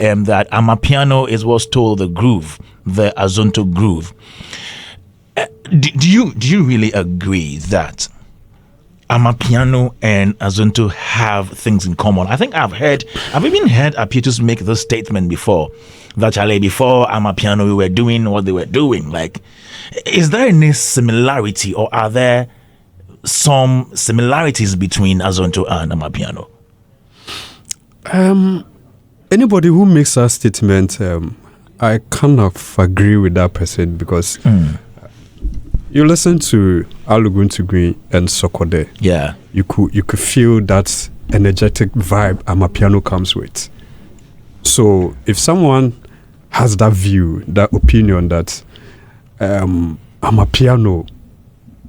that Amapiano is what's told the groove, the Azonto groove. Do you really agree that Amapiano and Azonto have things in common? I think I've even heard Apiatus make this statement before, that before Amapiano we were doing what they were doing. Like, is there any similarity, or are there some similarities between Azonto and Amapiano? Anybody who makes that statement, I kind of agree with that person, because you listen to Aluguntu Green and Sokode. Yeah, you could feel that energetic vibe Amapiano comes with. So if someone has that view, that opinion that Amapiano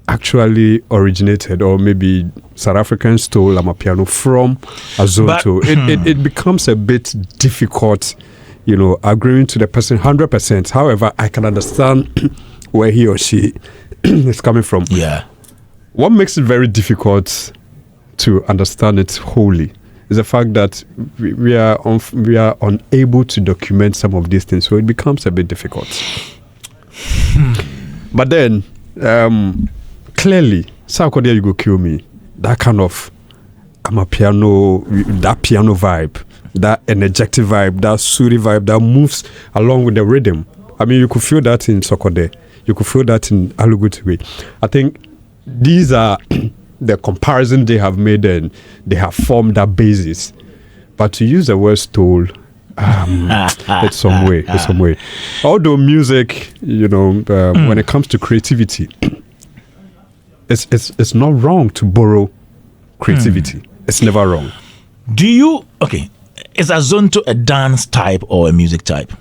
actually originated, or maybe South Africans stole Amapiano from Azonto, it becomes a bit difficult, agreeing to the person 100%. However, I can understand where he or she is coming from. Yeah. What makes it very difficult to understand it wholly is the fact that we are unable to document some of these things, so it becomes a bit difficult. But then, clearly, Sakodia, you go kill me. That kind of Amapiano, that piano vibe, that energetic vibe, that suri vibe that moves along with the rhythm. I mean, you could feel that in Sokode. You could feel that in Alugutwe. I think these are the comparison they have made, and they have formed that basis. But to use the word stole, it's some way. Although music, when it comes to creativity, it's not wrong to borrow creativity. It's never wrong. Is Azonto a dance type or a music type?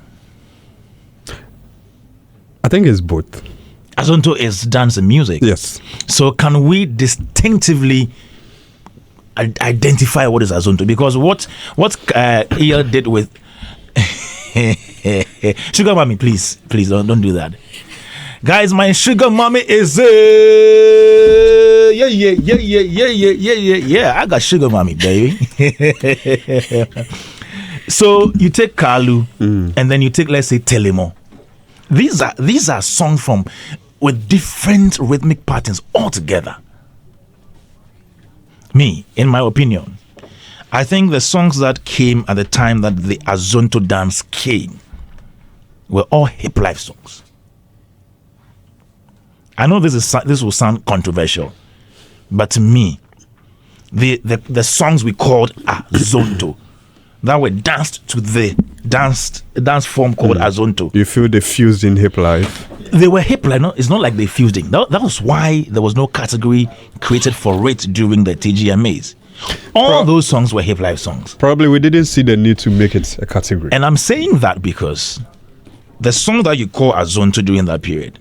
I think it's both. Azonto is dance and music. Yes. So can we distinctively identify what is Azonto? Because what EL did with Sugar Mommy, please don't do that, guys. My Sugar Mommy is yeah. I got Sugar Mommy, baby. So you take Kalu, and then you take, let's say, Telemo. These are songs with different rhythmic patterns altogether. In my opinion, I think the songs that came at the time that the Azonto dance came were all hip life songs. I know this will sound controversial, but to me, the songs we called Azonto, that were danced to the dance form called Azonto. You feel they fused in hip life? They were hip life. No, it's not like they fused in. That was why there was no category created for it during the TGMAs. All those songs were hip life songs. Probably we didn't see the need to make it a category. And I'm saying that because the song that you call Azonto during that period,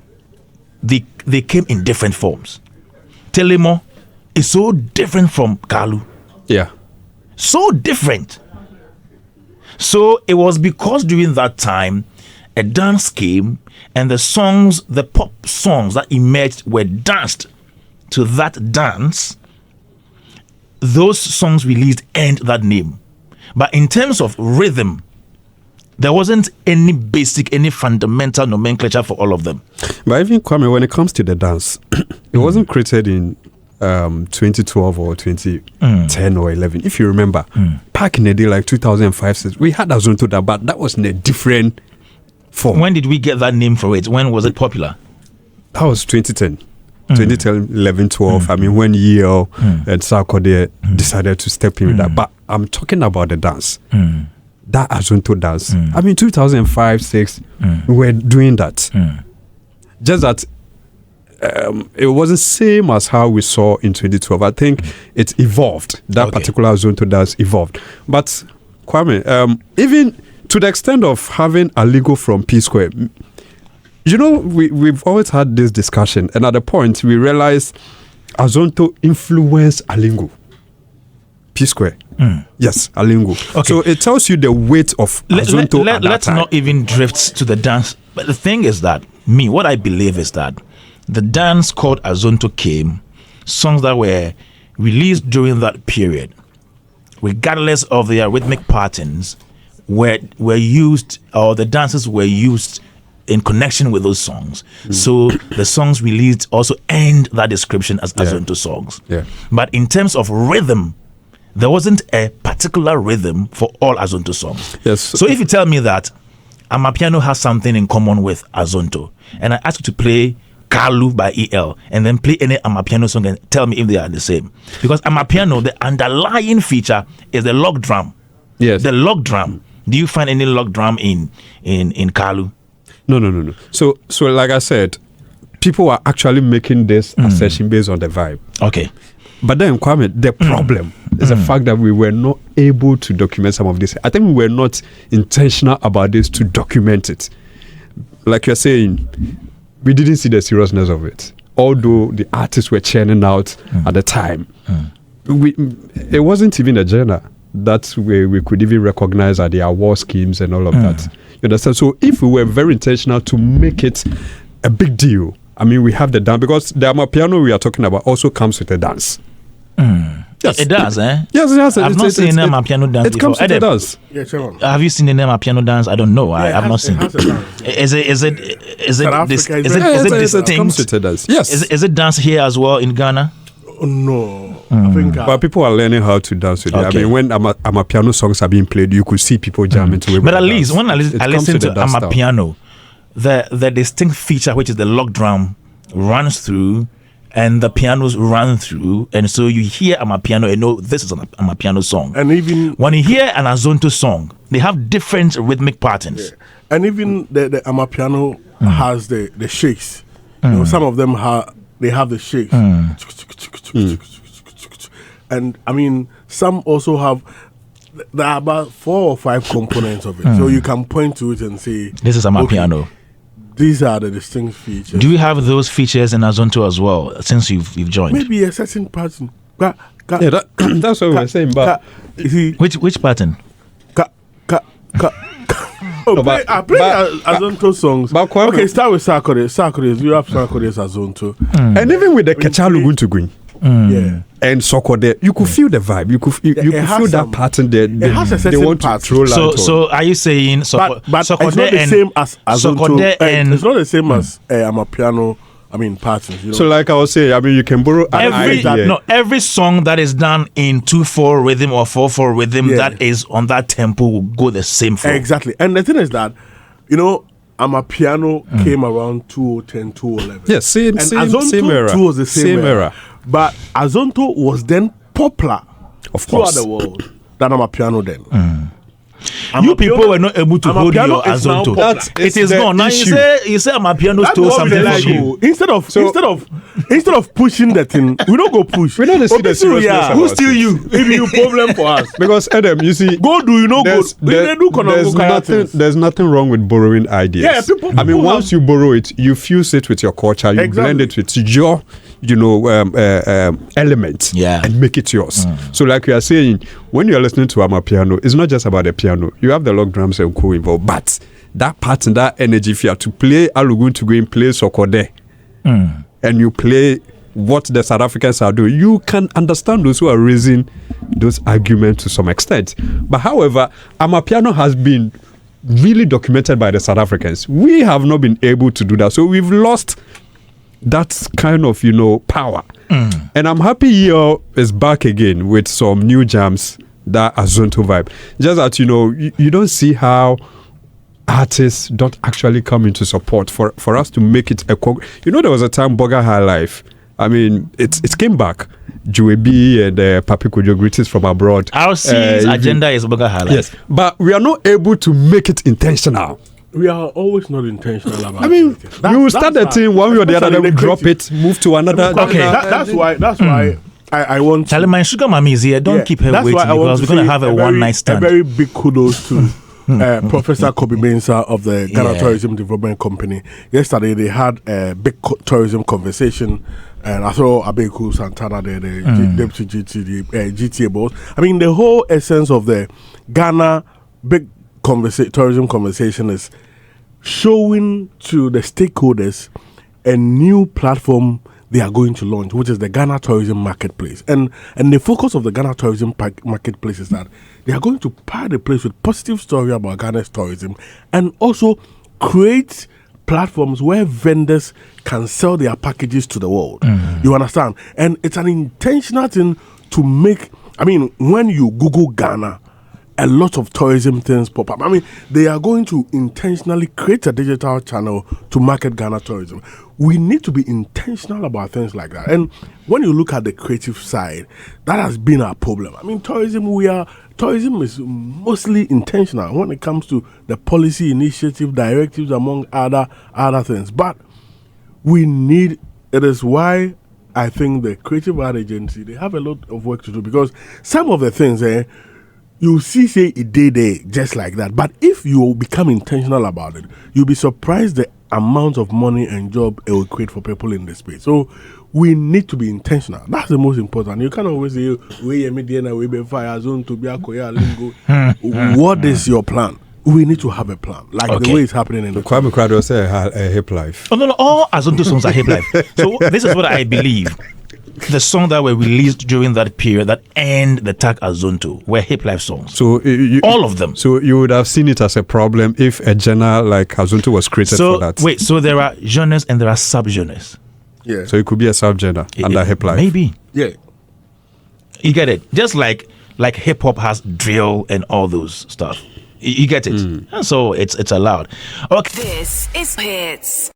they came in different forms. Telemo is so different from Kalu. Yeah. So different. So it was because during that time a dance came, and the pop songs that emerged were danced to that dance. Those songs released earned that name. But in terms of rhythm, there wasn't any fundamental nomenclature for all of them. But even Kwame, when it comes to the dance, it wasn't created in 2012 or 2010 or 11. If you remember, back in the day, like 2005, we had Azonto, but that was in a different form. When did we get that name for it? When was it popular? That was 2010. 2010, 11, 12. I mean, when Yeo and Sarkodie decided to step in with that. But I'm talking about the dance. That Azonto dance. I mean, 2005, 6, we were doing that. Just that it wasn't same as how we saw in 2012. I think it evolved. That particular Azonto dance evolved. But Kwame, even to the extent of having Aligo from P Square, we've always had this discussion, and at the point we realized Azonto influenced Alingo. P Square. Yes, Alingo. Okay. So it tells you the weight of Azonto at that let's time. not even drift to the dance. But the thing is that, what I believe is that the dance called Azonto came, songs that were released during that period, regardless of their rhythmic patterns, were used, or the dances were used in connection with those songs. So the songs released also earned that description as Azonto songs. Yeah. But in terms of rhythm, there wasn't a particular rhythm for all Azonto songs. Yes. So if you tell me that Amapiano has something in common with Azonto, and I ask you to play Kalu by EL, and then play any Amapiano song and tell me if they are the same. Because Amapiano, the underlying feature is the log drum. Yes. The log drum. Do you find any log drum in Kalu? No. So like I said, people are actually making this assertion based on the vibe. Okay. But then, Kwame, the problem is the fact that we were not able to document some of this. I think we were not intentional about this to document it. Like you're saying, we didn't see the seriousness of it. Although the artists were churning out at the time, it wasn't even a genre that we could even recognize at the award schemes and all of that. You understand? So if we were very intentional to make it a big deal, I mean, we have the dance, because the Amapiano we are talking about also comes with a dance. Yes. It does, eh? Yes. I've not seen an Amapiano dance before. It comes with a dance. Yeah, sure. Have you seen an Amapiano dance? I don't know. I have not seen. It Comes with a dance. Yes. Is it dance here as well in Ghana? No, I think. But people are learning how to dance with it. Okay. I mean, when Amapiano songs are being played, you could see people jamming to it. But at least when I listen to dance style. Amapiano, the distinct feature, which is the log drum, runs through, and the pianos run through, and so you hear Amapiano and know this is an Amapiano song. And even when you hear an Azonto song, they have different rhythmic patterns. Yeah. And even the Amapiano has the shakes. You know, some of them have the shakes. And I mean, some also have. There are about 4 or 5 components of it, so you can point to it and say, "This is Amapiano." Okay, these are the distinct features. Do you have those features in Azonto as well? Since you've joined, Maybe a certain pattern. Yeah, that's what we're saying. But you see, which pattern? I play Azonto songs. But okay, start with Sarkodie. You have Sarkodie's Azonto. And even with the Kechalu Guntugun Yeah. and Sokode, you could feel the vibe. You could feel that pattern there. It has a They certain want to pattern. throw light on. So are you saying But it's not Sokode the same as Azonto. Sokode and It's not the same as Amapiano. I mean, patterns. You know? So like I was saying, I mean, you can borrow an idea. every song that is done in 2/4 rhythm or 4/4 rhythm that is on that tempo will go the same flow. Exactly. And the thing is that, you know, Amapiano came around 2010, 2011. Yes, same era. Too was the same era. But Azonto was then popular Of throughout course. the world than Amapiano then. You people were not able to hold Amapiano your is now Azonto. popular. It is the gone. Now issue. you say Amapiano That's stole what we something like, from you. Instead of pushing the thing, we don't go push. We don't see the seriousness about Who it. steal you? If you problem for us. Because Edem, you see, Go do you know go? there's nothing wrong with borrowing ideas. Yeah, people I mean, have- once you borrow it, you fuse it with your culture, you Exactly. blend it with your, element, Yeah. and make it yours. So, like we are saying, when you are listening to Amapiano, it's not just about the piano. You have the log drums and co involved, but that pattern, that energy, if you are to play Alugun to go and play Sokode, and you play what the South Africans are doing, you can understand those who are raising those arguments to some extent. But however, Amapiano has been really documented by the South Africans. We have not been able to do that. So we've lost that kind of, power. And I'm happy Yo is back again with some new jams, that Azonto vibe. Just that, you don't see how artists don't actually come into support for us to make it a... there was a time Burger High Life, I mean, it came back. Juebi and Papi Kojo, greetings from abroad. Our C's agenda is Burger High Life. Yes, but we are not able to make it intentional. We are always not intentional about it. I mean, we will start the thing one way or the other, then we drop creative. it, move to another. Okay. That's why I want to. Charlie, my sugar mommy is here. Don't keep her that's waiting why I want because we're going to have a one-night stand. A very big kudos to Professor Kobe Mensah of the Ghana Tourism Development Company. Yesterday they had a big tourism conversation, and I saw Abeku Santana there, the deputy GTA boss. I mean, the whole essence of the Ghana big tourism conversation is showing to the stakeholders a new platform they are going to launch, which is the Ghana Tourism Marketplace. And the focus of the Ghana Tourism Marketplace is that they are going to pair the place with positive story about Ghana's tourism and also create platforms where vendors can sell their packages to the world. You understand? And it's an intentional thing to make, I mean, when you Google Ghana, a lot of tourism things pop up. I mean, they are going to intentionally create a digital channel to market Ghana tourism. We need to be intentional about things like that. And when you look at the creative side, that has been our problem. I mean, tourism is mostly intentional when it comes to the policy initiative, directives, among other things. But it is why I think the Creative Art Agency, they have a lot of work to do, because some of the things you see say it did just like that. But if you become intentional about it, you'll be surprised the amount of money and job it will create for people in the space. So we need to be intentional. That's the most important. You can't always say, what is your plan? We need to have a plan, like the way it's happening in the Kwame Krado say a hip life. Oh, no, all Azonto songs are hip life. So this is what I believe. The songs that were released during that period that end the tag Azonto were hip life songs. So all of them. So you would have seen it as a problem if a genre like Azonto was created for that. Wait, so there are genres and there are subgenres. Yeah. So it could be a subgenre under hip life. Maybe. Yeah. You get it? Just like hip hop has drill and all those stuff. You get it? And so it's allowed. Okay. This is Hitz.